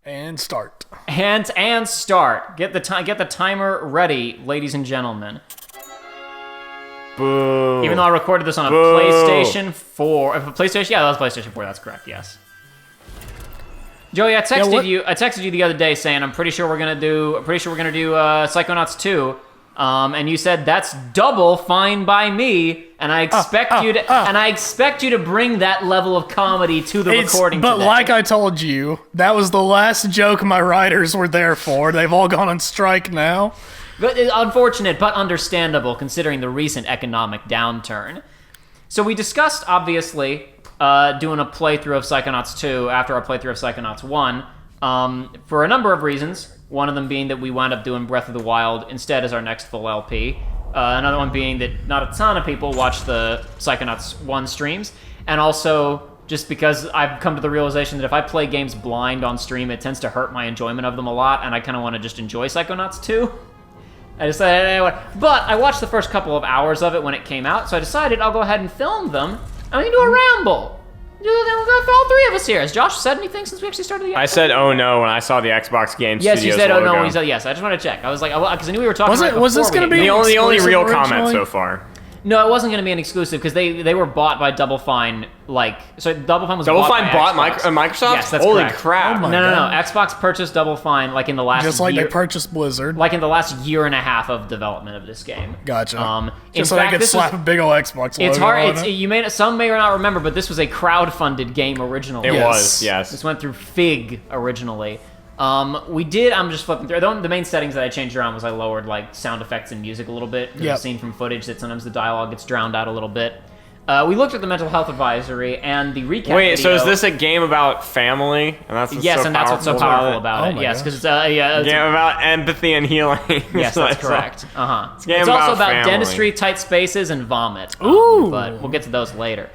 And start. And start. Get the timer ready, ladies and gentlemen. Boo. Even though I recorded this on a PlayStation 4. PlayStation? Yeah, that was PlayStation 4. That's correct. Yes. Joey, I texted you the other day saying I'm pretty sure we're gonna do Psychonauts 2. And you said that's double fine by me, and I expect you to bring that level of comedy to the recording. But today. like I told you, that was the last joke my writers were there for. They've all gone on strike now. But unfortunate, but understandable considering the recent economic downturn. So we discussed, obviously, doing a playthrough of Psychonauts 2 after our playthrough of Psychonauts 1 for a number of reasons. One of them being that we wound up doing Breath of the Wild instead as our next full LP. Another one being that not a ton of people watch the Psychonauts 1 streams. And also just because I've come to the realization that if I play games blind on stream, it tends to hurt my enjoyment of them a lot, and I kind of want to just enjoy Psychonauts 2. I decided anyway. But I watched the first couple of hours of it when it came out, so I decided I'll go ahead and film them, and we can do a ramble. For all three of us here. Has Josh said anything since we actually started the episode? I said, oh no, when I saw the Xbox Game Yes, Studios you said, oh no, logo. when he said yes. I just wanted to check. I was like, because I knew we were talking Was this going to be The only real comment originally? so far. No, it wasn't going to be an exclusive because they were bought by Double Fine. Double Fine was Double bought Fine by bought Xbox. Microsoft? Yes, that's Holy correct. crap. Oh my No. God. Xbox purchased Double Fine like in the last Just like year, they purchased Blizzard. like in the last year and a half of development of this game. Gotcha. In Just so fact, they could this slap was- a big old Xbox logo It's hard. on it. Some may or not remember, but this was a crowd-funded game originally. It Yes. was, yes. This went through Fig originally. I'm just flipping through. The main settings that I changed around was I lowered like sound effects and music a little bit. Because I've seen from footage that sometimes the dialogue gets drowned out a little bit. We looked at the mental health advisory and the recap Wait, so video. is this a game about family? And that's what's Yes, so and that's what's so powerful about Oh it. my Yes, God. because it's a Game about empathy and healing. yes, that's So- correct. It's a game It's also about about family. dentistry, tight spaces, and vomit. Ooh. But we'll get to those later.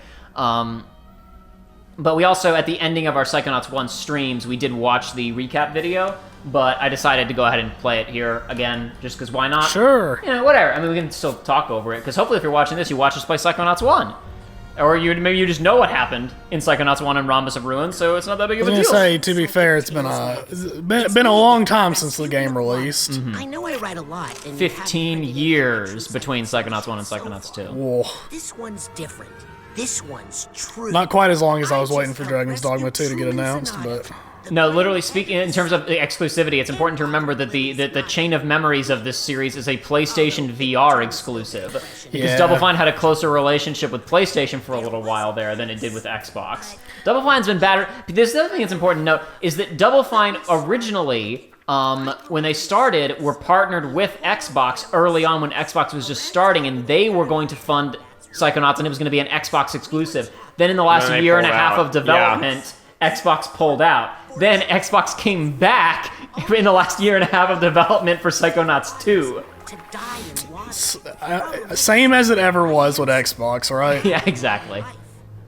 But we also, at the ending of our Psychonauts 1 streams, we did watch the recap video, but I decided to go ahead and play it here again, just because why not? Sure. You know, whatever. I mean, we can still talk over it, because hopefully if you're watching this, you watch us play Psychonauts 1. Or maybe you just know what happened in Psychonauts 1 and Rhombus of Ruin, so it's not that big I of a was deal. gonna say, to be fair, it's been a long time since the game released. I know I write a lot. And 15 years between Psychonauts 1 and Psychonauts 2. Whoa. This one's different. This one's true. Not quite as long as I was waiting for Dragon's Dogma 2 to get announced, but No, literally speaking, in terms of the exclusivity, it's important to remember that the chain of memories of this series is a PlayStation VR exclusive. Because Yeah. Double Fine had a closer relationship with PlayStation for a little while there than it did with Xbox. Double Fine's been battered. There's the other thing that's important to note is that Double Fine originally, when they started, were partnered with Xbox early on when Xbox was just starting, and they were going to fund Psychonauts, and it was going to be an Xbox exclusive. Then in the last Then they year and a pulled half out. of development, Xbox pulled out. Then Xbox came back in the last year and a half of development for Psychonauts 2. To die and watch. same as it ever was with Xbox, right? Yeah, exactly.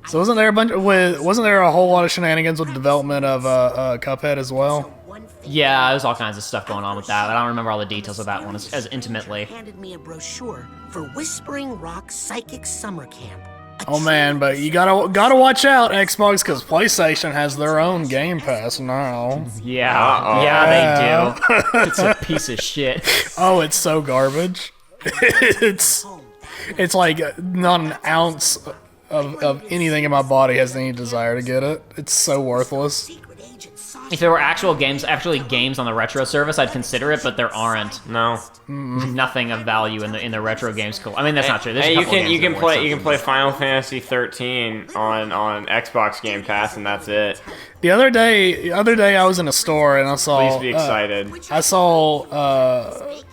So wasn't there a whole lot of shenanigans with the development of Cuphead as well? Yeah, there's all kinds of stuff going on with that. I don't remember all the details of that one as intimately. Handed me a brochure for Whispering Rock Psychic Summer Camp. Oh man, but you gotta watch out, Xbox, because PlayStation has their own Game Pass now. Yeah, Uh-oh. yeah, they do. It's a piece of shit. Oh, it's so garbage. it's like not an ounce of anything in my body has any desire to get it. It's so worthless. Secret agent Sasha. If there were actually games on the retro service, I'd consider it, but there aren't. No. Nothing of value in the retro games. I mean, that's not true. There's a Hey, couple games you that can are play worth you can play something. Final Fantasy 13 on Xbox Game Pass, and that's it. The other day I was in a store and I saw. Please be excited. I saw.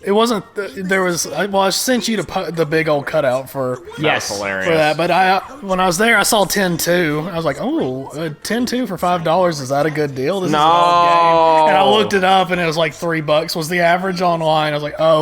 It wasn't. There was. I sent you the big old cutout for. Yes. That's hilarious. For that, but when I was there, I saw 10-2. I was like, "Oh, 10-2 for $5? Is that a good deal?" This is an old game. And I looked it up, and it was like $3 was the average online. I was like, "Oh,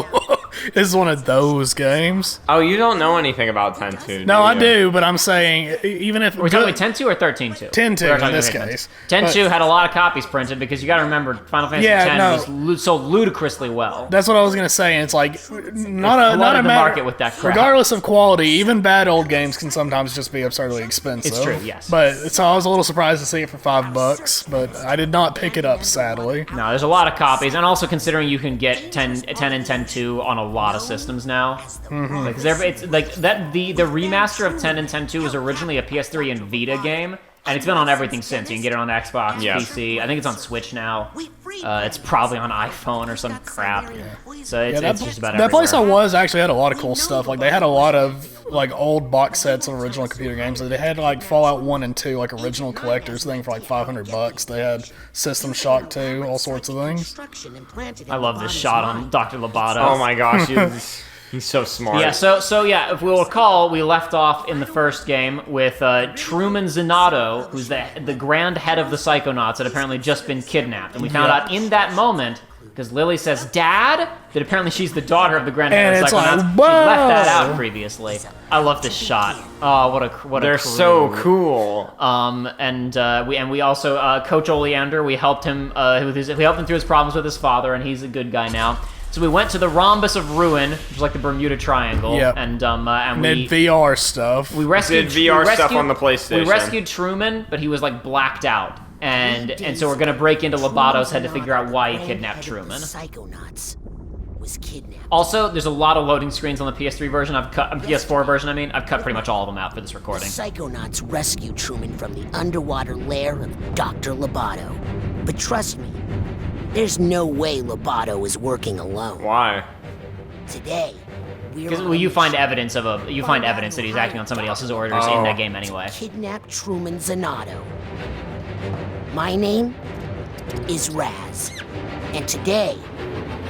This is one of those games. Oh, you don't know anything about 10-2. No, I do, but I'm saying even if Are we talking 10-2 or 13-2? 10-2 in this case. 10-2 had a lot of copies printed because you got to remember Final Fantasy X was sold ludicrously well. That's what I was gonna say. And it's like not a the matter. market with that crap. Regardless of quality, even bad old games can sometimes just be absurdly expensive. It's true, yes. But so I was a little surprised to see it for $5, but I did not pick it up, sadly. No, there's a lot of copies, and also considering you can get 10 and 10-2 on a lot of systems now. Because it's like that the remaster of 10 and 10-2 was originally a PS3 and Vita game, and it's been on everything since. You can get it on Xbox, PC. I think it's on Switch now. It's probably on iPhone or some crap. So it's just about everywhere. That place I was actually had a lot of cool stuff. Like they had a lot of like old box sets of original computer games. They had like Fallout 1 and 2, like original collector's thing for like $500. They had System Shock 2, all sorts of things. I love this shot on Dr. Loboto. Oh my gosh, he's so smart. Yeah, so yeah, if we'll recall, we left off in the first game with Truman Zanato, who's the grand head of the Psychonauts, had apparently just been kidnapped. And we found out in that moment, because Lily says, Dad? That apparently she's the daughter of the grand head of the Psychonauts. Like, she left that out previously. I love this shot. Oh, what a They're crew. so cool. We also Coach Oleander. We helped him through his problems with his father, and he's a good guy now. So we went to the Rhombus of Ruin, which is like the Bermuda Triangle, and we did VR stuff. We rescued VR stuff on the PlayStation. We rescued Truman, but he was like blacked out, and so we're gonna break into Loboto's head to figure out why he kidnapped Truman. Psychonauts was kidnapped. Also, there's a lot of loading screens on the PS3 version. PS4 version. I've cut pretty much all of them out for this recording. Psychonauts rescued Truman from the underwater lair of Dr. Loboto, but trust me. There's no way Loboto is working alone. Why? Today, you find evidence that he's acting on somebody else's orders in that game anyway. Kidnap Truman Zanato. My name is Raz, and today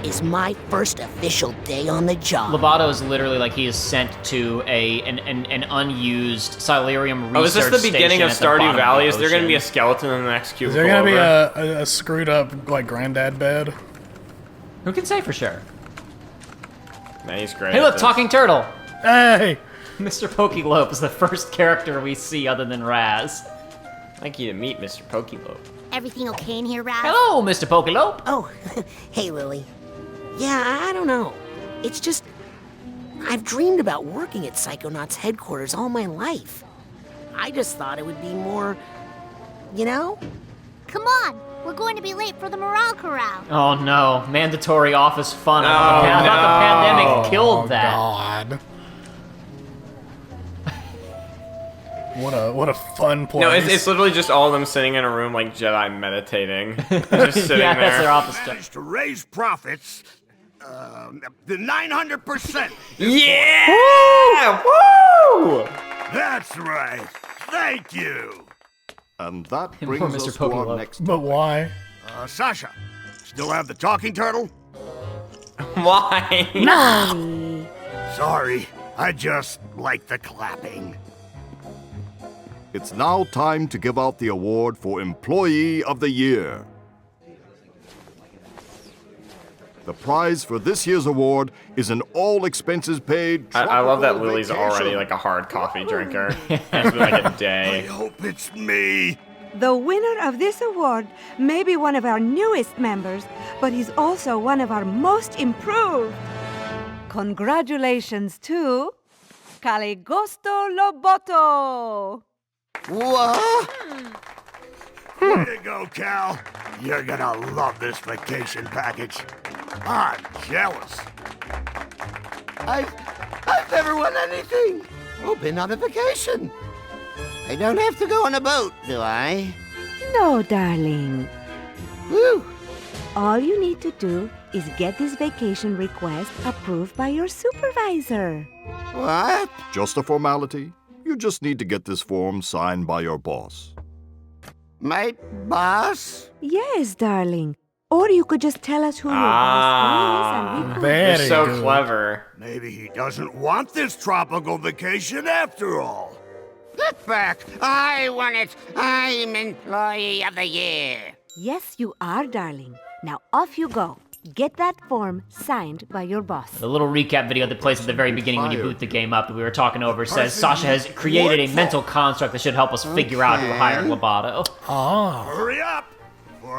is my first official day on the job. Loboto is literally like he is sent to an unused Silurium research station. Is this the beginning of Stardew Valley? Is there going to be a ocean. skeleton in the next cubicle? Is there going to be a screwed up like granddad bed? Who can say for sure? Nah, he's great. Hey, look, talking turtle. Hey, Mr. Pokelope is the first character we see other than Raz. I'd like you to meet Mr. Pokelope. Everything okay in here, Raz? Hello, Mr. Pokelope. Oh, hey, Lily. Yeah, I don't know. It's just, I've dreamed about working at Psychonauts headquarters all my life. I just thought it would be more, you know? Come on, we're going to be late for the morale corral. Oh no, mandatory office fun. I thought the pandemic killed that. God. What a fun place. No, it's literally just all of them sitting in a room like Jedi meditating. Just sitting Yeah, there. that's their office job. Managed to raise profits the 900%. Yeah! Woo! That's right. Thank you. And that Poor brings Mr. us to our Pokelope. next. But why? Sasha, still have the talking turtle? Why? Sorry, I just like the clapping. It's now time to give out the award for Employee of the Year. The prize for this year's award is an all-expenses-paid. I love that tropical Lily's vacation. already like a hard coffee drinker. It's been like a I day. hope it's me. The winner of this award may be one of our newest members, but he's also one of our most improved. Congratulations to Caligosto Loboto. What? Way to go, Cal. You're gonna love this vacation package. I'm jealous. I've never won anything. Oh, been on a vacation. I don't have to go on a boat, do I? No, darling. Woo! All you need to do is get this vacation request approved by your supervisor. What? Just a formality. You just need to get this form signed by your boss. My boss? Yes, darling. Or you could just tell us who your boss is and we could... You're Very so good. clever. Maybe he doesn't want this tropical vacation after all. Get back! I want it! I'm Employee of the Year! Yes, you are, darling. Now off you go. get that form signed by your boss. The little recap video that plays at the very beginning when you boot the game up that we were talking over says Sasha has created a mental construct that should help us figure out who hired Loboto. Hurry up!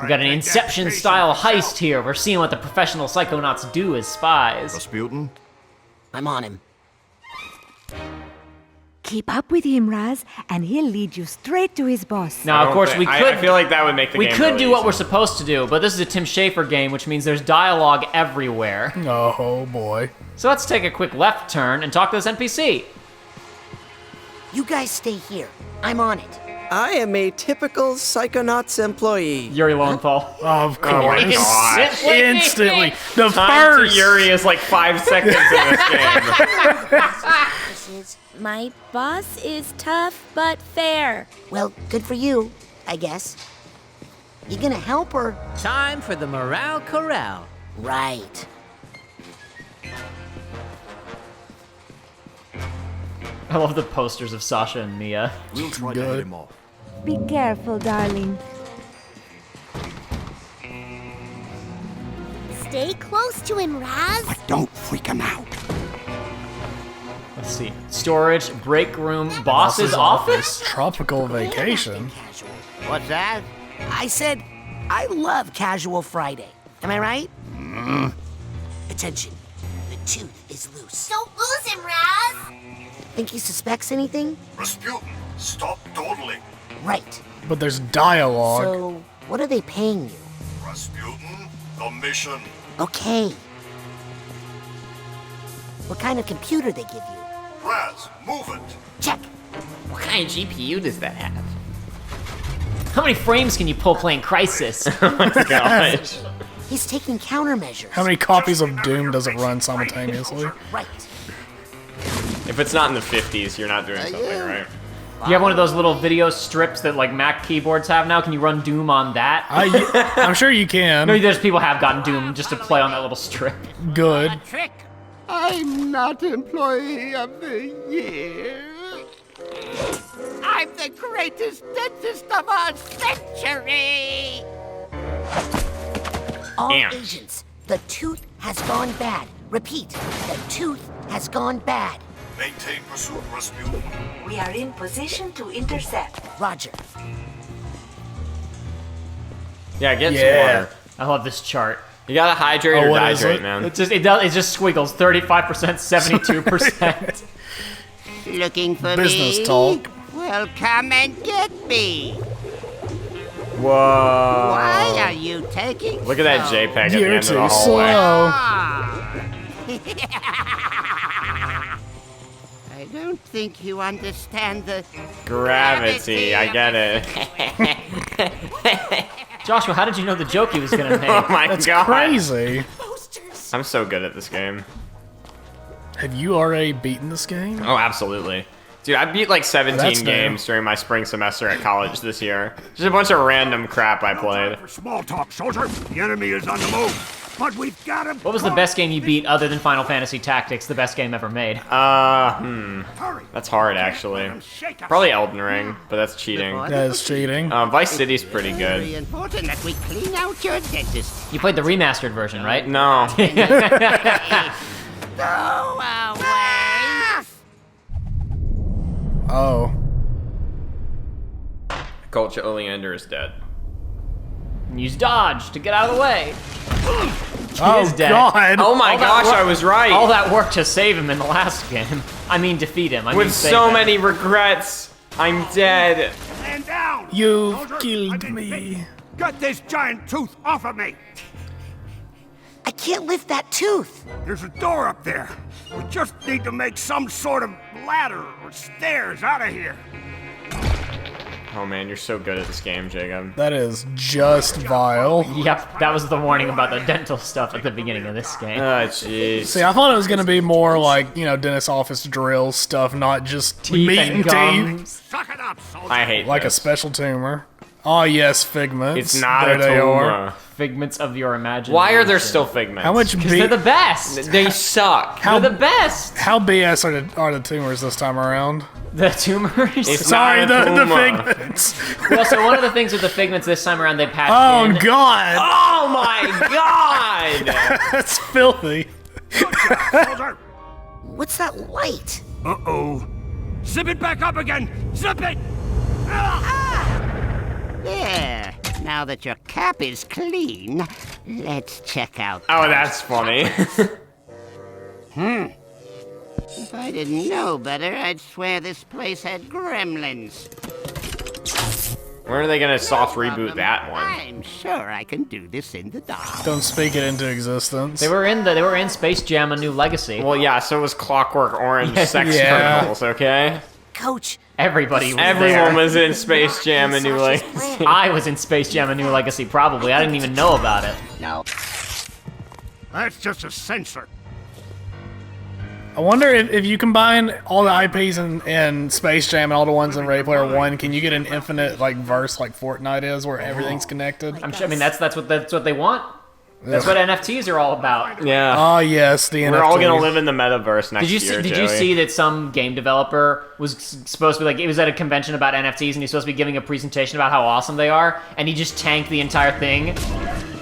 We got an Inception-style heist here. We're seeing what the professional Psychonauts do as spies. Rasputin? I'm on him. Keep up with him, Raz, and he'll lead you straight to his boss. Now, of course, we could. I feel like that would make the game We could really do what easy. we're supposed to do, but this is a Tim Schafer game, which means there's dialogue everywhere. Oh boy. So let's take a quick left turn and talk to this NPC. You guys stay here. I'm on it. I am a typical Psychonauts employee. Yuri Lowenthal. Of Oh my course. gosh. Instantly. The Time first. to Yuri is like 5 seconds in this game. My boss is tough but fair. Well, good for you, I guess. You gonna help her? Time for the morale corral. Right. I love the posters of Sasha and Mia. We'll try to head him off. Be careful, darling. Stay close to him, Raz. Don't freak him out. Let's see. Storage, break room, boss's office? Tropical vacation. Casual. What's that? I said, I love Casual Friday. Am I right? Attention. The tooth is loose. Don't lose him, Raz. Think he suspects anything? Rasputin, stop dawdling. Right. But there's dialogue. So, what are they paying you? Rasputin, the mission. Okay. What kind of computer they give you? Raz, move it. Check. What kind of GPU does that have? How many frames can you pull playing Crisis? Oh my gosh. He's taking countermeasures. How many copies of Doom does it run simultaneously? Right. If it's not in the 50s, you're not doing something right. You have one of those little video strips that like Mac keyboards have now. Can you run Doom on that? I'm sure you can. No, there's people have gotten Doom just to play on that little strip. Good. Trick. I'm not Employee of the Year. I'm the greatest dentist of our century. All Damn. agents, the tooth has gone bad. Repeat, the tooth has gone bad. Maintain pursuit, Rasputin. We are in position to intercept. Roger. Yeah, get some Yeah. water. I love this chart. You gotta hydrate Oh, or what is dehydrate, it? man. It just squiggles 35%, 72%. Looking for Business me? talk. Well, come and get me. Whoa. Why are you taking Look at that so JPEG at the You're end of the too hallway. slow. I don't think you understand the Gravity, I get it. Joshua, how did you know the joke he was gonna make? Oh my That's god. crazy. I'm so good at this game. Have you already beaten this game? Oh, absolutely. Dude, I beat like 17 That's new. games during my spring semester at college this year. Just a bunch of random crap I played. For small talk, soldier. The enemy is on the move. But we've got him. What was the best game you beat other than Final Fantasy Tactics, the best game ever made? Hurry. That's hard actually. Shake us. Probably Elden Ring, but that's cheating. That is cheating. Vice City's pretty very good. important that we clean out your dentist. You played the remastered version, right? No. Go away. Oh. Culture Oleander is dead. Use dodge to get out of the way. Oh, is dead. God. Oh my All that gosh, work- I was right. All that work to save him in the last game. I mean, defeat him. I mean, With save so him. many regrets, I'm dead. Stand down. You've Soldier, killed I've been me. bitten. Get this giant tooth off of me. I can't lift that tooth. There's a door up there. We just need to make some sort of ladder or stairs out of here. Oh man, you're so good at this game, Jacob. That is just vile. Yep, that was the warning about the dental stuff at the beginning of this game. Oh jeez. See, I thought it was going to be more like, dentist office drill stuff, not just Teeth meat and and teeth. gums. Suck it up, soldier. I hate Like a this. special tumor. Oh, yes, figments. It's not there a they are. tumor. Figments of your imagination. Why are there still figments? How much Because they're the best. They suck. They're the best. How BS are the tumors this time around? The tumors. It's Sorry, not a the puma. figments. Well, so one of the things with the figments this time around, they patched Oh, in. God. Oh my god! That's filthy. Soldier! What's that light? Uh-oh. Zip it back up again! Zip it! There. Now that your cap is clean, let's check out. Oh, that's funny. If I didn't know better, I'd swear this place had gremlins. When are they gonna soft reboot that one? I'm sure I can do this in the dark. Don't speak it into existence. They were in Space Jam: A New Legacy. Well, yeah, so was Clockwork Orange sex Yeah. criminals, okay? Coach, Everybody was Everyone there. was in Space Jam: A New Legacy. I was in Space Jam: A New Legacy, probably. I didn't even know about it. No. That's just a sensor. I wonder if you combine all the IPs in Space Jam and all the ones in Ready Player One, can you get an infinite like verse like Fortnite is, where everything's connected? I'm sure. I mean, that's what they want. That's what NFTs are all about. Yeah. Oh yes, the We're NFTs. all gonna live in the metaverse next year, Did you Joey. see that some game developer was supposed to be like, it was at a convention about NFTs and he's supposed to be giving a presentation about how awesome they are, and he just tanked the entire thing.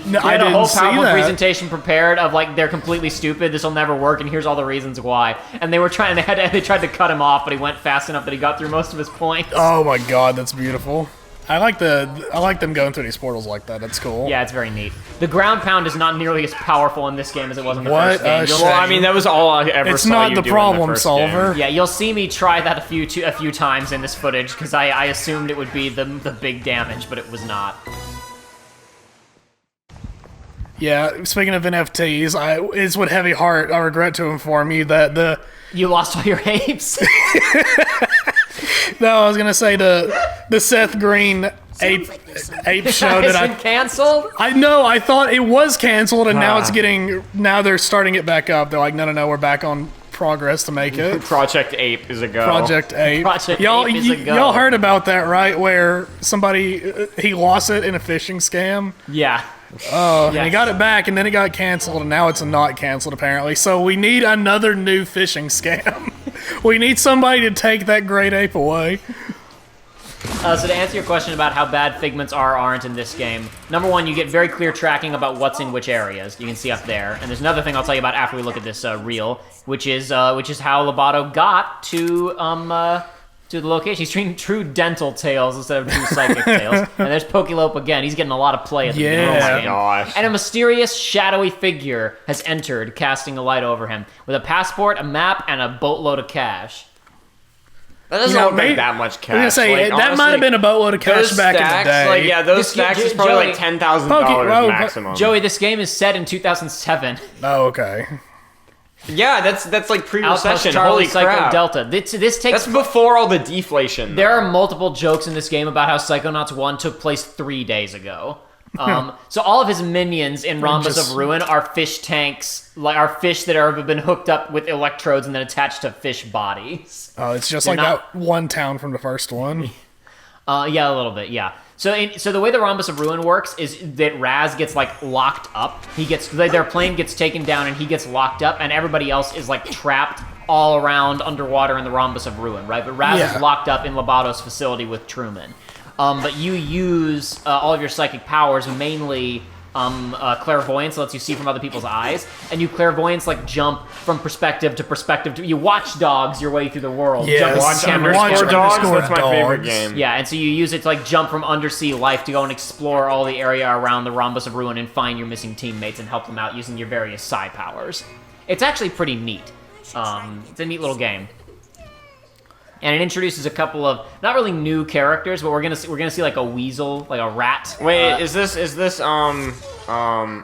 No, He I had a didn't whole see PowerPoint that. presentation prepared of like, they're completely stupid, this will never work, and here's all the reasons why. And they were trying, they tried to cut him off, but he went fast enough that he got through most of his points. Oh my god, that's beautiful. I like them going through these portals like that. That's cool. Yeah, it's very neat. The ground pound is not nearly as powerful in this game as it was in the What first game. a You'll- shame. Well, I mean, that was all I ever It's saw not you the do in problem first solver. game. Yeah, you'll see me try that a few times in this footage because I assumed it would be the big damage, but it was not. Yeah, speaking of NFTs, it's with heavy heart I regret to inform you that You lost all your apes. no, I was gonna say the Seth Green ape show It's that been canceled. I know. I thought it was canceled, and now they're starting it back up. They're like, no, we're back on progress to make it. Project Ape is a go. Project Ape. Project y'all, Ape is a go. y'all heard about that, right? Where somebody he lost it in a phishing scam. Yeah. And he got it back, and then it got canceled, and now it's not canceled apparently. So we need another new phishing scam. We need somebody to take that great ape away. So to answer your question about how bad Figments are or aren't in this game, number one, you get very clear tracking about what's in which areas. You can see up there. And there's another thing I'll tell you about after we look at this reel, which is how Loboto got to the location. He's treating true dental tales instead of true psychic tales. And there's Pokelope again. He's getting a lot of play at the beginning of this Oh my game. gosh. And a mysterious, shadowy figure has entered, casting a light over him, with a passport, a map, and a boatload of cash. That doesn't look like that much cash. I was gonna say, Like, that might have honestly, been a boatload of cash those back stacks, in the day. Like, yeah, those This- stacks is Joey- probably like $10,000 maximum. Joey, this game is set in 2007. Oh, okay. Yeah, that's like Outpost pre-recession. Charlie Holy Psycho crap. Delta. This takes. That's before all the deflation. There are multiple jokes in this game about how Psychonauts 1 took place 3 days ago. So all of his minions in Rhombus of Ruin are fish tanks, are fish that have been hooked up with electrodes and then attached to fish bodies. Oh, it's just They're like not- that one town from the first one. Yeah, a little bit, yeah. So the way the Rhombus of Ruin works is that Raz gets like locked up. Their plane gets taken down and he gets locked up, and everybody else is like trapped all around underwater in the Rhombus of Ruin, right? But Raz is locked up in Loboto's facility with Truman. But you use all of your psychic powers, mainly clairvoyance, lets you see from other people's eyes, and you clairvoyance like jump from perspective to perspective. You watchdogs your way through the world. Yes. Watch Camera underscore dogs. underscore That's my favorite dogs. game. Yeah, and so you use it to like jump from undersea life to go and explore all the area around the Rhombus of Ruin and find your missing teammates and help them out using your various psi powers. It's actually pretty neat. It's a neat little game. And it introduces a couple of not really new characters, but we're gonna see like a weasel, like a rat. Wait, is this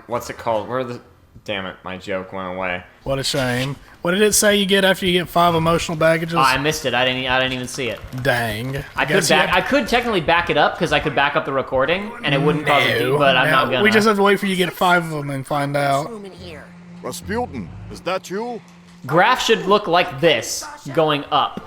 what's it called? Damn it, my joke went away. What a shame. What did it say you get after you get 5 emotional baggages? Oh, I missed it. I didn't even see it. Dang. I could technically back it up because I could back up the recording and it wouldn't cause it, but I'm not gonna. We just have to wait for you to get 5 of them and find out. Room in here. Rasputin, is that you? Graph should look like this, going up.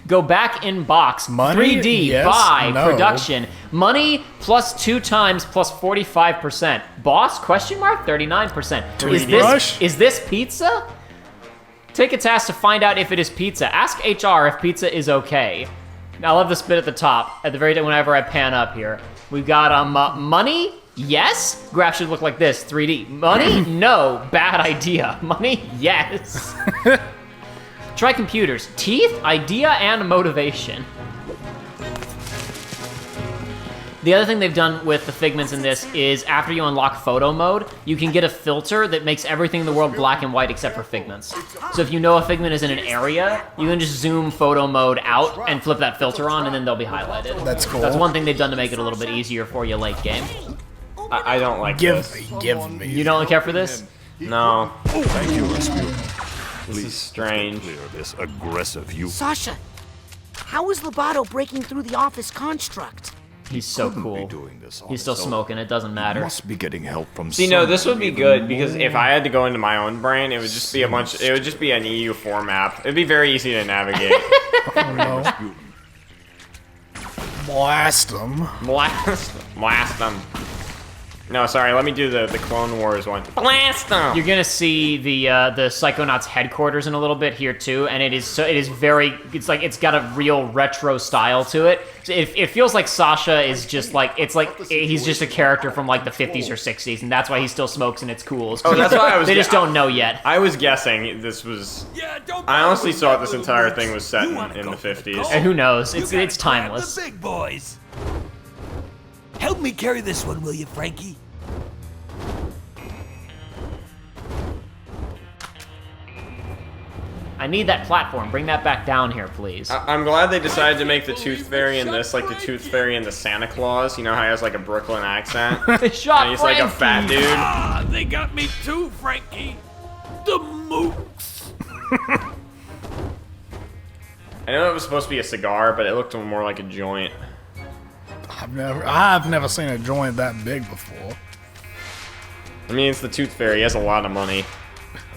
Go back in box. Money? 3D, Yes, buy, no. production. Money plus 2 times plus 45%. Boss, question mark, 39%. Toothbrush? Is this pizza? Take a task to find out if it is pizza. Ask HR if pizza is okay. I love this bit at the top, at the very end whenever I pan up here. We've got money, Yes? Graph should look like this, 3D. Money? No. Bad idea. Money? Yes. Try computers. Teeth, idea, and motivation. The other thing they've done with the figments in this is after you unlock photo mode, you can get a filter that makes everything in the world black and white except for figments. So if you know a figment is in an area, you can just zoom photo mode out and flip that filter on and then they'll be highlighted. That's cool. That's one thing they've done to make it a little bit easier for you late game. I don't like this. Give me. You don't care for this? No. Thank you, Rasputin. This is strange. Clear this aggressive youth. Sasha, how is Loboto breaking through the office construct? He's so cool. He's still smoking, it doesn't matter. Must be getting help from See, no, this would be good because if I had to go into my own brain, it would just be it would just be an EU4 map. It'd be very easy to navigate. Oh, no. Blast them. Blast them. No, sorry, let me do the Clone Wars one. Blast them! You're gonna see the Psychonauts headquarters in a little bit here too, and it's got a real retro style to it. It feels like Sasha is just like, he's just a character from like the 50s or 60s, and that's why he still smokes and it's cool. Oh, that's why I was. They just don't know yet. I was guessing this was. I honestly thought this entire thing was set in the 50s. And who knows? It's timeless. The big boys. Help me carry this one, will you, Frankie? I need that platform. Bring that back down here, please. I'm glad they decided to make the Tooth Fairy in this like the Tooth Fairy in the Santa Claus. You know how he has like a Brooklyn accent? Shot and he's like a fat dude. Ah, they got me too, Frankie. The mooks. I know it was supposed to be a cigar, but it looked more like a joint. I've never seen a joint that big before. I mean, it's the Tooth Fairy. He has a lot of money.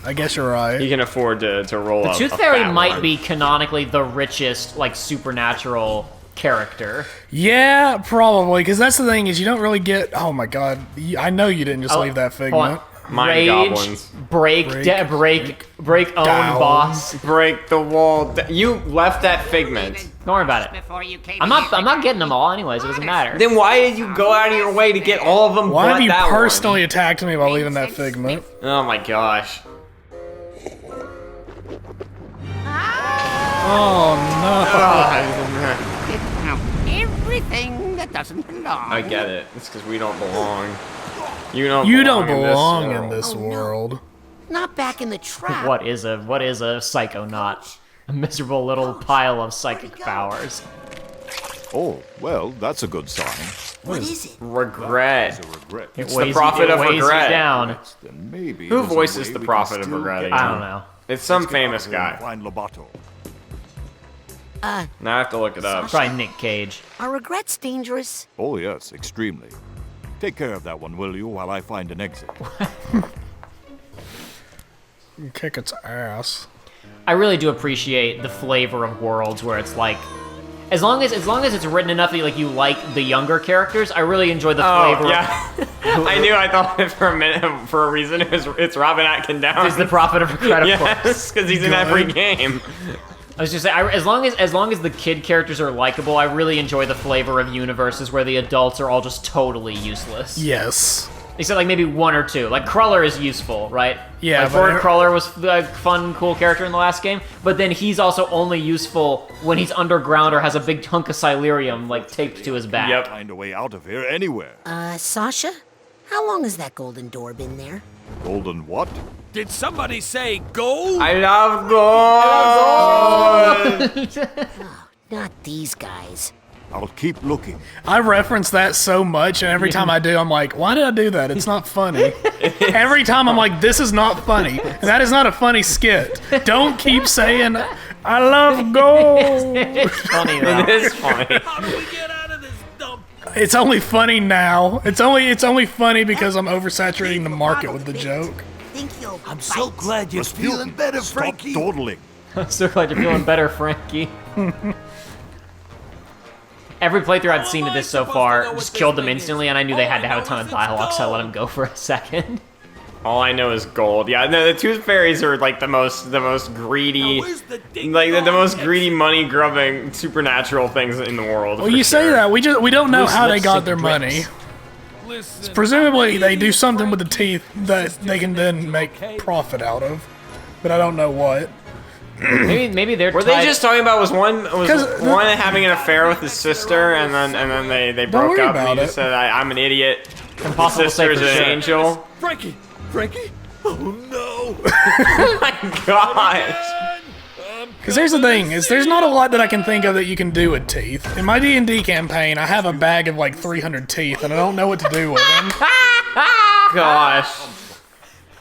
I guess you're right. He can afford to roll up. The Tooth Fairy might be canonically the richest, like, supernatural character. Yeah, probably, because that's the thing is you don't really get. Oh my god, I know you didn't just leave that figment. Mind goblins. Break own boss. Break the wall. You left that figment. Don't worry about it. I'm not getting them all anyways. It doesn't matter. Then why did you go out of your way to get all of them? Why have you personally attacked me while leaving that figment? Oh my gosh. Oh no. Everything that doesn't belong. I get it. It's because we don't belong. You don't belong in this world. Not back in the trap. What is a psychonaut? A miserable little pile of psychic powers. Oh, well, that's a good sign. What is it? Regret. It's the prophet of regret. Down. Then maybe who voices the prophet of regret again? I don't know. It's some famous guy. Find Loboto. Now I have to look it up. Try Nick Cage. Are regrets dangerous? Oh yes, extremely. Take care of that one, will you, while I find an exit. Kick its ass. I really do appreciate the flavor of Worlds where it's like, as long as it's written enough that you like the younger characters, I really enjoy the flavor. Yeah. I thought it for a minute, for a reason, it's Robin Atkin down. He's the prophet of regret, of course. Yes, because he's in every game. I was just saying, as long as the kid characters are likable, I really enjoy the flavor of universes where the adults are all just totally useless. Yes. Except like maybe one or two. Like Cruller is useful, right? Yeah. Like Ford Cruller was a fun, cool character in the last game, but then he's also only useful when he's underground or has a big hunk of Silurium like taped to his back. Yep. Find a way out of here anywhere. Sasha? How long has that golden door been there? Golden what? Did somebody say gold? I love gold! Oh, not these guys. I'll keep looking. I reference that so much, and every time I do, I'm like, why did I do that? It's not funny. Every time I'm like, this is not funny. And that is not a funny skit. Don't keep saying, I love gold. It's funny though. It is funny. How do we get out of this dump? It's only funny now. It's only funny because I'm oversaturating the market with the joke. I'm so glad you're feeling better, Frankie. Stop dawdling. I'm so glad you're feeling better, Frankie. Every playthrough I'd seen of this so far just killed them instantly, and I knew they had to have a ton of dialogue, so I let them go for a second. All I know is gold. Yeah, no, the Tooth Fairies are like the most greedy, like the most greedy, money grubbing supernatural things in the world. Well, you say that we don't know how they got their bricks. money. Presumably, they do something with the teeth that they can then make profit out of, but I don't know what. maybe they're. Were they just talking about was one having an affair with his sister, and then they broke up, and he just said, "I'm an idiot." Impossible His sister's to say an for sure. angel. Frankie! Oh no! Oh my gosh! Because here's the thing, is there's not a lot that I can think of that you can do with teeth. In my D&D campaign, I have a bag of like 300 teeth, and I don't know what to do with them. Gosh.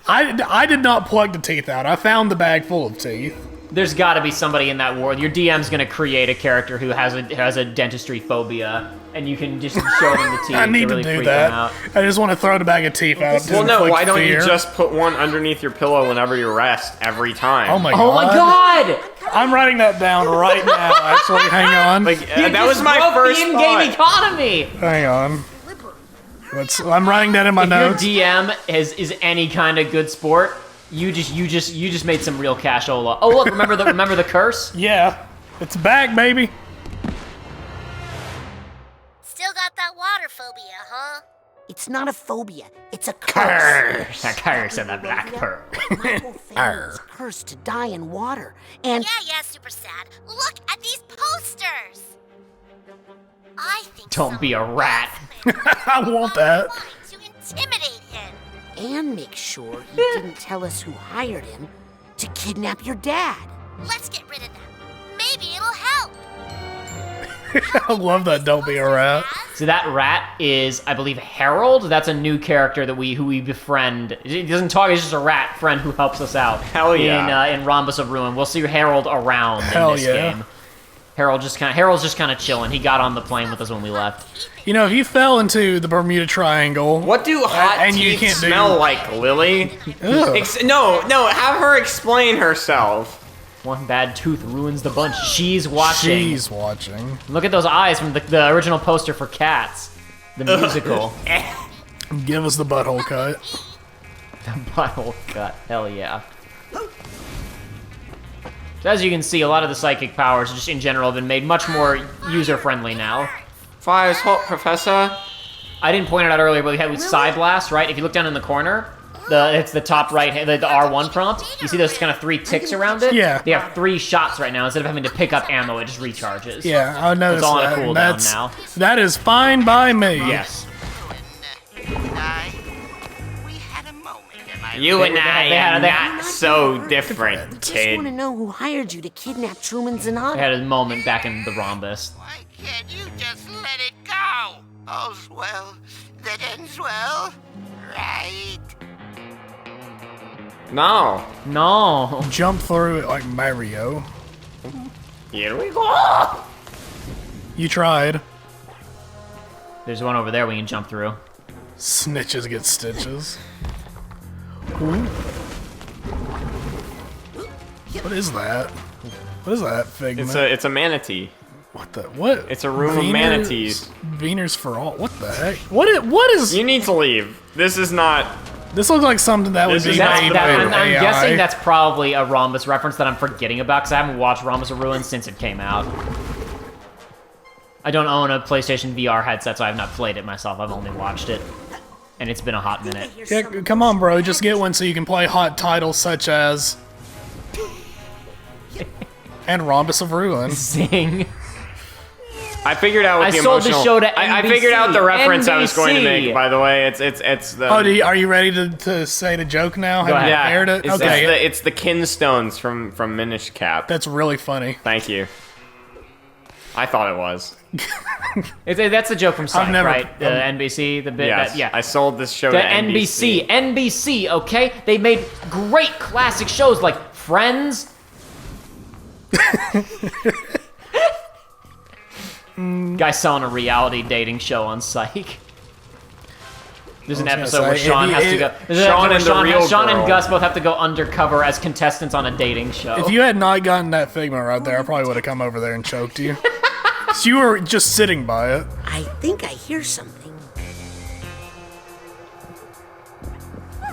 I did not plug the teeth out. I found the bag full of teeth. There's got to be somebody in that world. Your DM's gonna create a character who has a dentistry phobia, and you can just show them the teeth. I need really to do freak that. them out. I just want to throw the bag of teeth out. Well, no, why don't you just put one underneath your pillow whenever you rest every time? Oh my god. Oh my god! I'm writing that down right now, actually. Hang on. Like, that was my first the thought. in-game economy! Hang on. I'm writing that in my notes. If your DM is any kind of good sport, you just made some real cashola. Oh look, remember the curse? Yeah. It's back, baby. Still got that water phobia, huh? It's not a phobia. It's a curse. That curse of the black pearl. My whole family is cursed to die in water. And Yeah, super sad. Look at these posters. I think Don't be a rat. I want that. to intimidate him. and make sure he didn't tell us who hired him to kidnap your dad. Let's get rid of them. Maybe it'll help. I love that. Don't be a rat. So that rat is, I believe, Harold. That's a new character that who we befriend. He doesn't talk. He's just a rat friend who helps us out. Hell yeah. In Rambles of Ruin, we'll see Harold around Hell in this yeah. game. Harold's just kind of chilling. He got on the plane with us when we left. You know, if you fell into the Bermuda Triangle, What do hot and you teeth can't smell do, like, Lily? Ugh. No, have her explain herself. One bad tooth ruins the bunch. She's watching. She's watching. Look at those eyes from the original poster for Cats, the musical. Give us the butthole cut. The butthole cut. Hell yeah. So as you can see, a lot of the psychic powers, just in general, have been made much more user-friendly now. Fire's hot, Professor. I didn't point it out earlier, but we had with Psy Blast, right? If you look down in the corner, it's the top right, the R1 prompt. You see those kind of 3 ticks around it? Yeah. They have 3 shots right now. Instead of having to pick up ammo, it just recharges. Yeah, I noticed It's all on that. a and cooldown now. That is fine by me. Yes. You and I are they- not so different, I just kid. want to know who hired you to kidnap Truman They Zanata. had a moment back in the Rhombus. Why can't you just let it go? All's well that ends well, right? No. No. Jump through it like Mario. Here we go. You tried. There's one over there we can jump through. Snitches get stitches. Ooh. What is that? What is that figment? It's a manatee. What the what? It's a room of manatees. Veners for all. What the heck? What is? You need to leave. This is not. This looks like something that would This be is made not- with I'm AI. guessing that's probably a Rhombus reference that I'm forgetting about because I haven't watched Rhombus of Ruin since it came out. I don't own a PlayStation VR headset, so I have not played it myself. I've only watched it, and it's been a hot minute. Yeah, come on, bro. Just get one so you can play hot titles such as and Rhombus of Ruin. Zing. I figured out what I the sold the emotional. show to I NBC. figured out the reference I was going to NBC. make. By the way, it's the. Oh, are you ready to say the joke now? Go Have you ahead. prepared it? It's, Okay, it's the Kinstones from Minish Cap. that's really funny. Thank you. I thought it was. That's the joke from Psych, never- right? The NBC, the bit Yes. that, yeah. I sold this show The to NBC. NBC, okay? They made great classic shows like Friends. Guy selling a reality dating show on Psych. There's an I was episode gonna where say, Sean if has you- to go. There's an Sean episode where and the real Sean girl. and Gus both have to go undercover as contestants on a dating show. If you had not gotten that figment right there, I probably would have come over there and choked you. So you were just sitting by it. I think I hear something.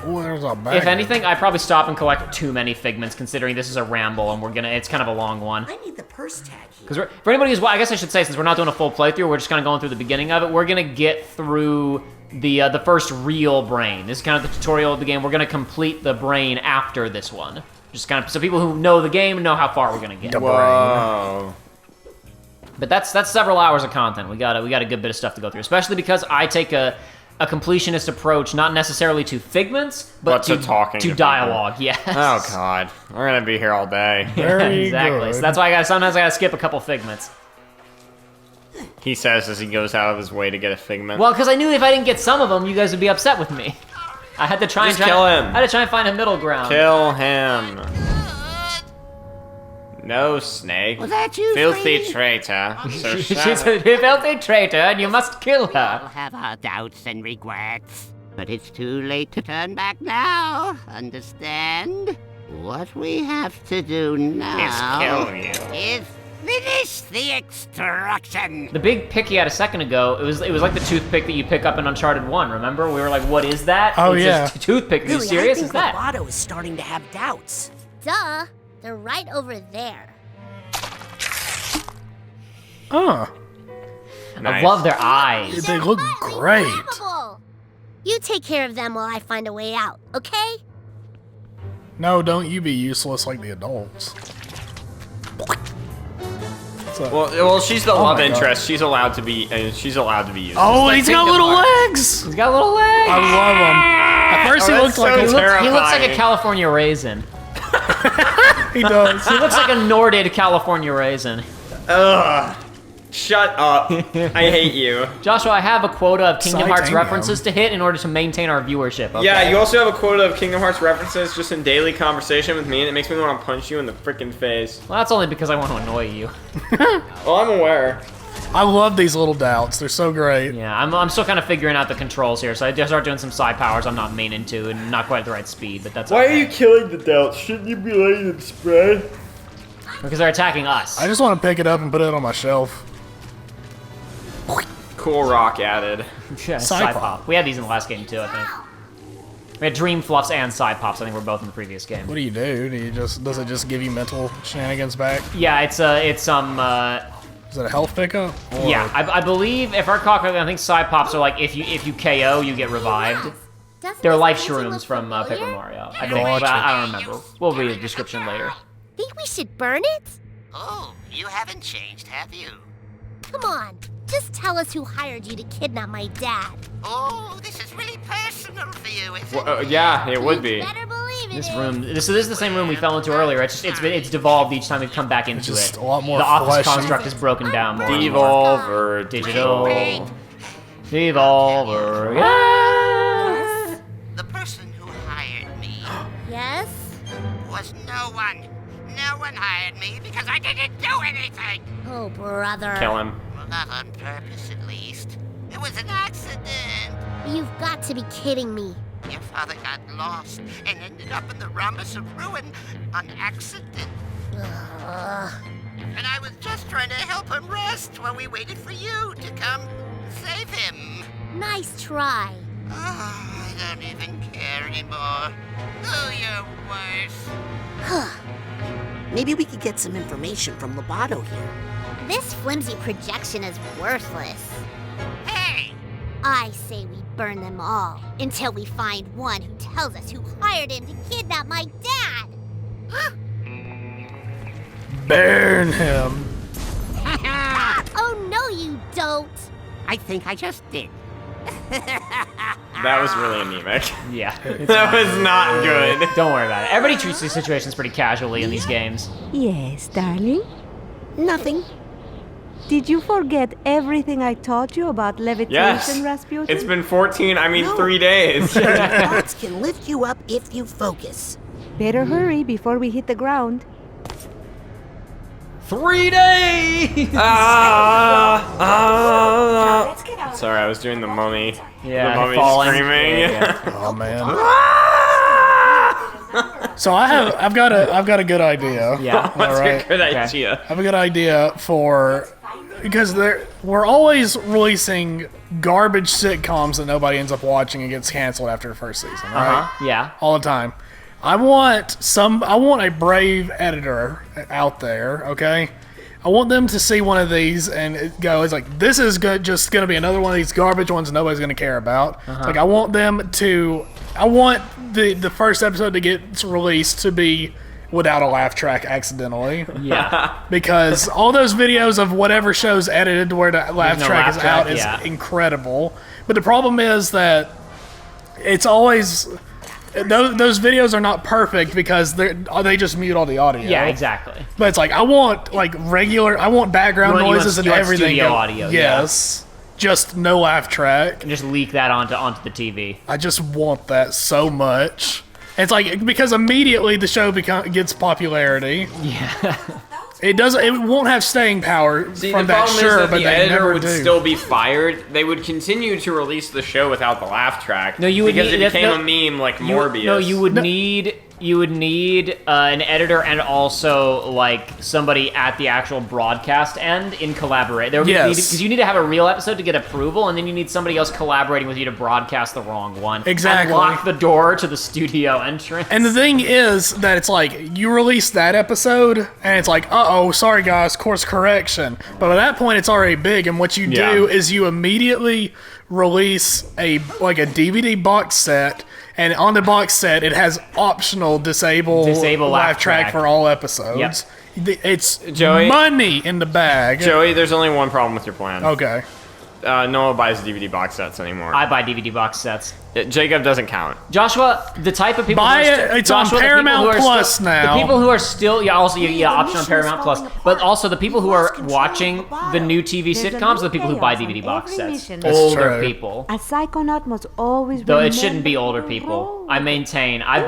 Oh, there's a bag. If anything, I'd probably stop and collect too many figments, considering this is a ramble and it's kind of a long one. I need the purse tag here. Because for anybody who's, I guess I should say, since we're not doing a full playthrough, we're just kind of going through the beginning of it. We're gonna get through the first real brain. This is kind of the tutorial of the game. We're going to complete the brain after this one. Just kind of so people who know the game know how far we're going to get. Whoa. But that's several hours of content. We got a good bit of stuff to go through, especially because I take a completionist approach, not necessarily to figments, but to talking to dialogue. people. Yes. Oh God, we're gonna be here all day. Exactly. good. So that's why sometimes I gotta skip a couple figments. He says as he goes out of his way to get a figment. Well, because I knew if I didn't get some of them, you guys would be upset with me. I had to try Just and kill him. I had to try and find a middle ground. Kill him. No, Snake. Was that you, Filthy Snake? traitor. So She's a filthy traitor, and you must kill her. We'll have our doubts and regrets, but it's too late to turn back now. Understand? What we have to do now kill you. is finish the extraction. The big pick you had a second ago, it was like the toothpick that you pick up in Uncharted 1, remember? We were like, what is that? Oh, it's yeah. Just a toothpick. Are you Really, serious? I Is think that? Loboto is starting to have doubts. Duh. They're right over there. Huh. I Nice. love their eyes. They look great. Flammable. You take care of them while I find a way out, okay? No, don't you be useless like the adults. So- Well, she's the Oh love my God. interest. She's allowed to be. She's allowed to be used. Oh, like he's got Kingdom little Hearts. legs! He's got little legs. I love him. At first, Oh, he that's looked like so He looks like a terrifying. California raisin. he does. He looks like a Norded California raisin. Ugh. Shut up. I hate you. Joshua, I have a quota of Kingdom Hearts Psychonauts. references to hit in order to maintain our viewership. Okay? Yeah, you also have a quota of Kingdom Hearts references just in daily conversation with me, and it makes me want to punch you in the freaking face. Well, that's only because I want to annoy you. Well, I'm aware. I love these little doubts. They're so great. Yeah, I'm still kind of figuring out the controls here, so I just start doing some side powers I'm not main into and not quite at the right speed, but that's Why okay. are you killing the doubts? Shouldn't you be letting them spread? Because they're attacking us. I just want to pick it up and put it on my shelf. Cool rock added. Yeah, side pop. We had these in the last game too, I think. We had Dream Fluffs and Side Pops, I think we're both in the previous game. What do? Does it just give you mental shenanigans back? Yeah, it's Is it a health pickup? Or- yeah, I believe, if I recall correctly, I think Side Pops are like, if you KO, you get revived. Doesn't They're this life painting shrooms look from Paper familiar? Mario. I think, but I don't remember. We'll read the description later. Think we should burn it? Oh, you haven't changed, have you? Come on, just tell us who hired you to kidnap my dad. Oh, this is really personal for you, isn't it? Yeah, it would be. Better believe it This is. room, this is the same room we fell into earlier. It's devolved each time we've come back into just it. a lot more The office fleshy. construct is broken down more. and more. Devolver. Digital. Devolver. Yeah. The person who hired me Yes? was no one. No one hired me because I didn't do anything. Oh, brother. Kill him. Well, not on purpose, at least. It was an accident. You've got to be kidding me. Your father got lost and ended up in the rhombus of ruin on accident. Ugh. And I was just trying to help him rest while we waited for you to come save him. Nice try. Oh, I don't even care anymore. Do your worst. Maybe we could get some information from Loboto here. This flimsy projection is worthless. Hey! I say we burn them all until we find one who tells us who hired him to kidnap my dad. Burn him. Oh, no, you don't. I think I just did. That was really anemic. Yeah. That was not good. Don't worry about it. Everybody treats these situations pretty casually in these games. Yes, darling? Nothing. Did you forget everything I taught you about levitation, Yes. Rasputin? It's been 3 days. Thoughts can lift you up if you focus. Better hurry before we hit the ground. 3 days! Sorry, I was doing the mummy. Yeah, the mummy falling. screaming. Yeah, Oh man. So I've got a good idea. Yeah. What's All your right. good Okay. idea? I have a good idea for because we're always releasing garbage sitcoms that nobody ends up watching and gets canceled after the first season, right? Uh-huh. Yeah. All the time. I want a brave editor out there, okay? I want them to see one of these and go, it's like, this is just going to be another one of these garbage ones nobody's going to care about. Like, I want the first episode to get released to be without a laugh track accidentally. Yeah. Because all those videos of whatever show's edited to where the laugh track is out is incredible. But the problem is that it's always... Those videos are not perfect because they just mute all the audio. Yeah, exactly. But it's like, I want background noises and everything. Studio audio. Yes. Just no laugh track. And just leak that onto the TV. I just want that so much. It's like, because immediately the show gets popularity. Yeah. It won't have staying power from that, sure, but the editor would still be fired. They would continue to release the show without the laugh track. No, you would because need, it became a meme like Morbius. No, you would need an editor and also like somebody at the actual broadcast end in collaborate. Because you need to have a real episode to get approval, and then you need somebody else collaborating with you to broadcast the wrong one. Exactly. And lock the door to the studio entrance. And the thing is that it's like, you release that episode, and it's like, uh-oh, sorry guys, course correction. But at that point, it's already big, and what you do is you immediately release a DVD box set, and on the box set, it has optional disable laugh track for all episodes. Yep. It's money in the bag. Joey, there's only one problem with your plan. Okay. No one buys DVD box sets anymore. I buy DVD box sets. Jacob doesn't count. Joshua, the type of people it's on Paramount Plus now. The people who are still option on Paramount Plus, but also the people who are watching the new TV sitcoms are the people who buy DVD box sets. Older people. A psychonaut must always Though it shouldn't be older people. I maintain. I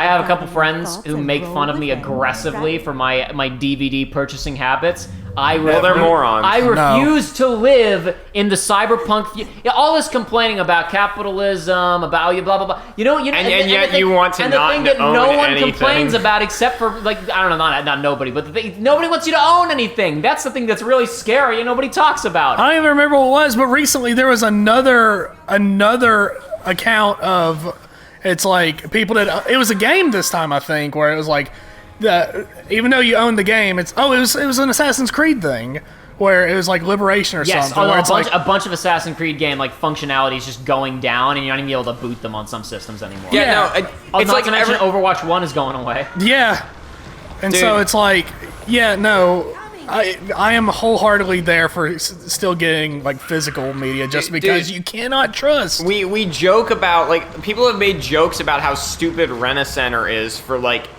have a couple friends who make fun of me aggressively for my DVD purchasing habits. They're morons. I refuse to live in the cyberpunk. All this complaining about capitalism, about blah blah blah. And yet you want to not own anything. And the thing that no one complains about, except for I don't know, not nobody, but nobody wants you to own anything. That's the thing that's really scary, and nobody talks about. I don't even remember what it was, but recently there was another account of, it's like people that it was a game this time, I think, where it was like, even though you own the game, it was an Assassin's Creed thing where it was like Liberation or something. Yes, a bunch of Assassin's Creed game like functionality is just going down, and you're not even able to boot them on some systems anymore. It's not to mention Overwatch 1 is going away. Yeah, and so it's like, I am wholeheartedly there for still getting like physical media, just because you cannot trust. We joke about, like, people have made jokes about how stupid Rent-A-Center is for like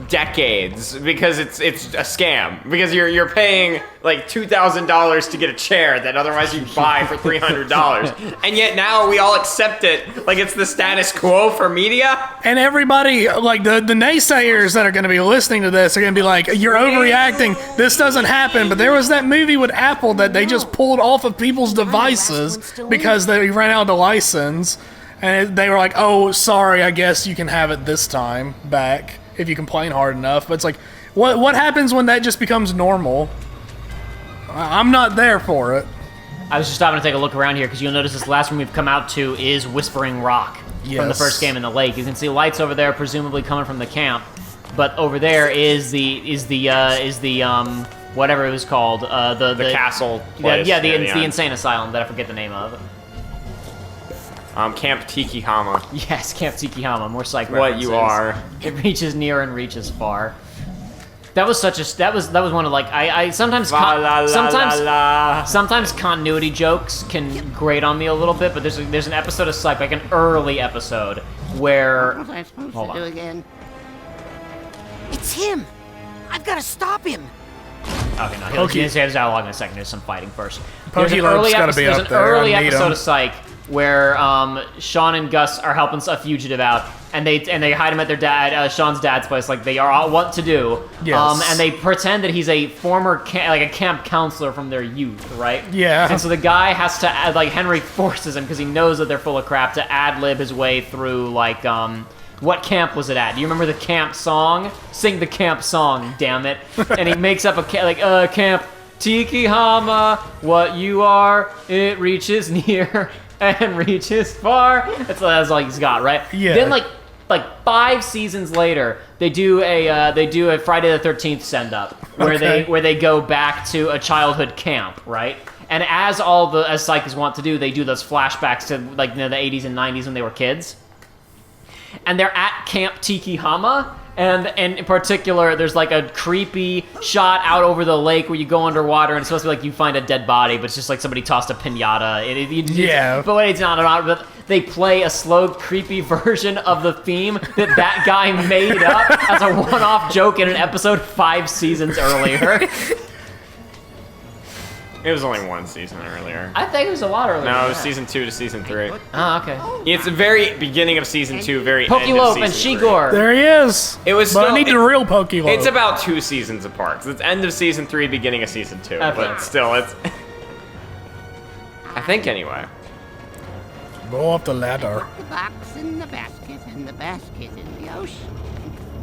decades, because it's a scam, because you're paying like $2,000 to get a chair that otherwise you'd buy for $300, and yet now we all accept it like it's the status quo for media. And everybody, like the naysayers that are going to be listening to this are going to be like, you're overreacting, this doesn't happen. But there was that movie with Apple that they just pulled off of people's devices because they ran out of the license, and they were like, oh, sorry, I guess you can have it this time back if you complain hard enough. But it's like, what happens when that just becomes normal? I'm not there for it. I was just stopping to take a look around here, because you'll notice this last room we've come out to is Whispering Rock from the first game in the lake. You can see lights over there, presumably coming from the camp, but over there is the whatever it was called, the castle place. The insane asylum that I forget the name of. Camp Tikihama. Yes, Camp Tikihama. More psych references. What you are. It reaches near and reaches far. That was one of, like, I sometimes sometimes continuity jokes can grate on me a little bit, but there's an episode of Psych, like an early episode, where what was I supposed to do again? It's him. I've got to stop him. Okay, no, he'll say his dialogue in a second. There's some fighting first. There's an early episode of Psych where Sean and Gus are helping a fugitive out, and they hide him at their Sean's dad's place, like they are all what to do. Yes. And they pretend that he's a former camp counselor from their youth, right? Yeah. And so the guy has to Henry forces him, because he knows that they're full of crap, to ad-lib his way through what camp was it at? Do you remember the camp song? Sing the camp song, damn it! And he makes up Camp Tikihama, what you are, it reaches near and reaches far. That's all he's got, right? Yeah. Then like 5 seasons later, they do a Friday the 13th send up where they go back to a childhood camp, right? And as psychics want to do, they do those flashbacks to like the 80s and 90s when they were kids. And they're at Camp Tikihama, and in particular, there's like a creepy shot out over the lake where you go underwater, and it's supposed to be like you find a dead body, but it's just like somebody tossed a pinata. But it's not. But they play a slow, creepy version of the theme that guy made up as a one-off joke in an episode 5 seasons earlier. It was only 1 season earlier. I think it was a lot earlier. No, it was season 2 to season 3. Oh, okay. It's the very beginning of season 2, very end of Pokelope season and 3. Shigor. There he is. It was but still, I need the real Pokelope. It's about 2 seasons apart. So it's end of season 3, beginning of season 2. Okay. But still, it's... I think anyway. Go up the ladder. The box in the basket and the basket in the ocean.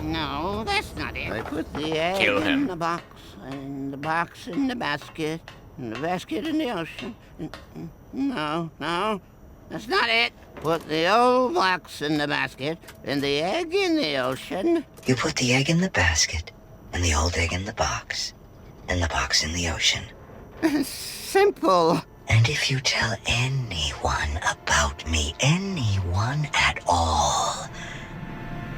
No, that's not it. I put the egg Kill him. in the box and the box in the basket and the basket in the ocean. No, that's not it. Put the old box in the basket and the egg in the ocean. You put the egg in the basket and the old egg in the box and the box in the ocean. Simple. And if you tell anyone about me, anyone at all,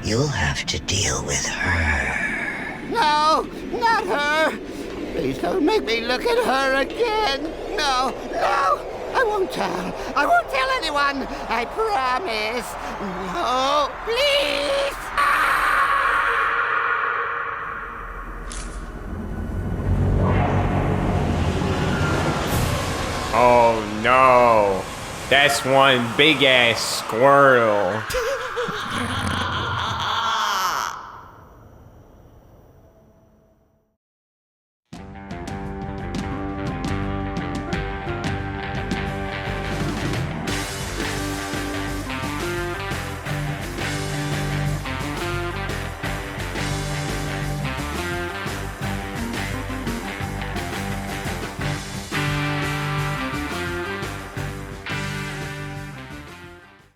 you'll have to deal with her. No, not her. Please don't make me look at her again. No, I won't tell. I won't tell anyone. I promise. No, please. Oh no. That's one big ass squirrel.